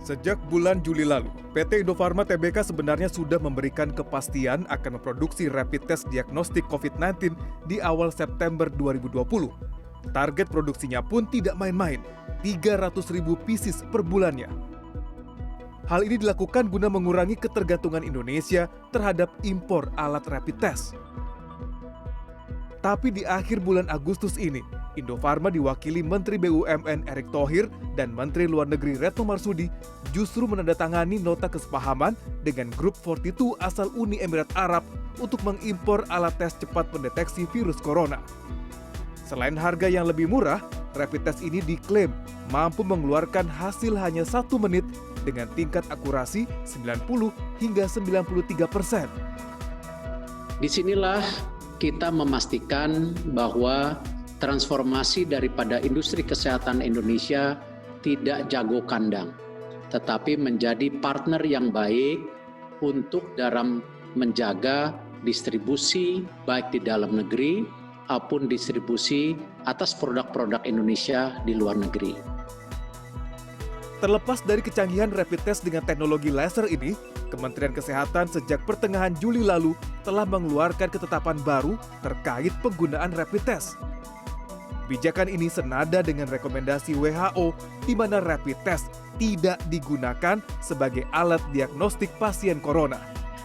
Sejak bulan Juli lalu, PT Indofarma Tbk sebenarnya sudah memberikan kepastian akan memproduksi rapid test diagnostik COVID-19 di awal September 2020. Target produksinya pun tidak main-main, 300.000 pieces per bulannya. Hal ini dilakukan guna mengurangi ketergantungan Indonesia terhadap impor alat rapid test. Tapi di akhir bulan Agustus ini, Indofarma diwakili Menteri BUMN Erick Thohir dan Menteri Luar Negeri Retno Marsudi justru menandatangani nota kesepahaman dengan Grup 42 asal Uni Emirat Arab untuk mengimpor alat tes cepat pendeteksi virus corona. Selain harga yang lebih murah, rapid test ini diklaim mampu mengeluarkan hasil hanya 1 menit dengan tingkat akurasi 90 hingga 93%. Disinilah kita memastikan bahwa transformasi daripada industri kesehatan Indonesia tidak jago kandang, tetapi menjadi partner yang baik untuk dalam menjaga distribusi baik di dalam negeri maupun distribusi atas produk-produk Indonesia di luar negeri. Terlepas dari kecanggihan rapid test dengan teknologi laser ini, Kementerian Kesehatan sejak pertengahan Juli lalu telah mengeluarkan ketetapan baru terkait penggunaan rapid test. Kebijakan ini senada dengan rekomendasi WHO di mana rapid test tidak digunakan sebagai alat diagnostik pasien corona.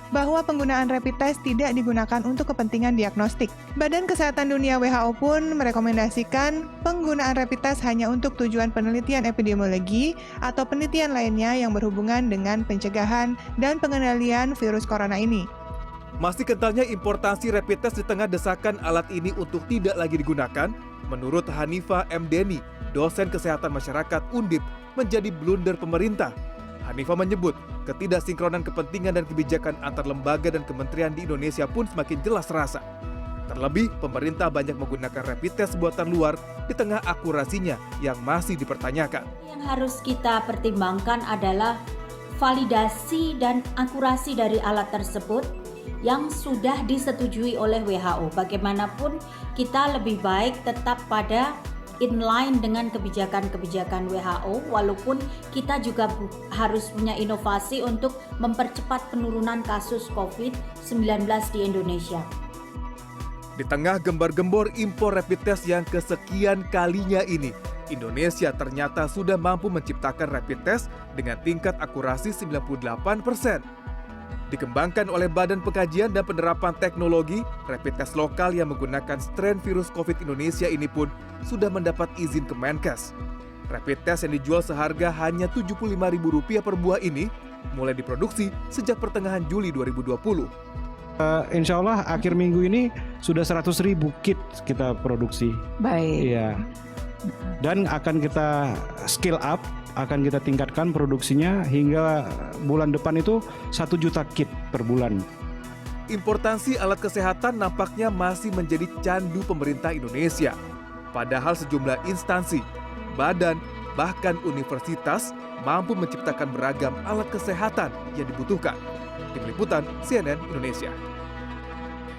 Bahwa penggunaan rapid test tidak digunakan untuk kepentingan diagnostik. Badan Kesehatan Dunia WHO pun merekomendasikan penggunaan rapid test hanya untuk tujuan penelitian epidemiologi atau penelitian lainnya yang berhubungan dengan pencegahan dan pengendalian virus corona ini. Masih kentalnya importasi rapid test di tengah desakan alat ini untuk tidak lagi digunakan, menurut Hanifah M. Deni, dosen kesehatan masyarakat Undip, menjadi blunder pemerintah. Hanifah menyebut ketidaksinkronan kepentingan dan kebijakan antar lembaga dan kementerian di Indonesia pun semakin jelas terasa. Terlebih, pemerintah banyak menggunakan rapid test buatan luar di tengah akurasinya yang masih dipertanyakan. Yang harus kita pertimbangkan adalah validasi dan akurasi dari alat tersebut yang sudah disetujui oleh WHO. Bagaimanapun kita lebih baik tetap pada inline dengan kebijakan-kebijakan WHO, walaupun kita juga harus punya inovasi untuk mempercepat penurunan kasus COVID-19 di Indonesia. Di tengah gembar-gembor impor rapid test yang kesekian kalinya ini, Indonesia ternyata sudah mampu menciptakan rapid test dengan tingkat akurasi 98%. Dikembangkan oleh Badan Pengkajian dan Penerapan Teknologi, rapid test lokal yang menggunakan strain virus COVID Indonesia ini pun sudah mendapat izin Kemenkes. Rapid test yang dijual seharga hanya Rp75.000 per buah ini mulai diproduksi sejak pertengahan Juli 2020. Insya Allah akhir minggu ini sudah 100.000 kit kita produksi. Baik. Iya. Dan akan kita scale up, akan kita tingkatkan produksinya hingga bulan depan itu 1 juta kit per bulan. Importasi alat kesehatan nampaknya masih menjadi candu pemerintah Indonesia. Padahal sejumlah instansi, badan, bahkan universitas mampu menciptakan beragam alat kesehatan yang dibutuhkan. Tim Liputan CNN Indonesia.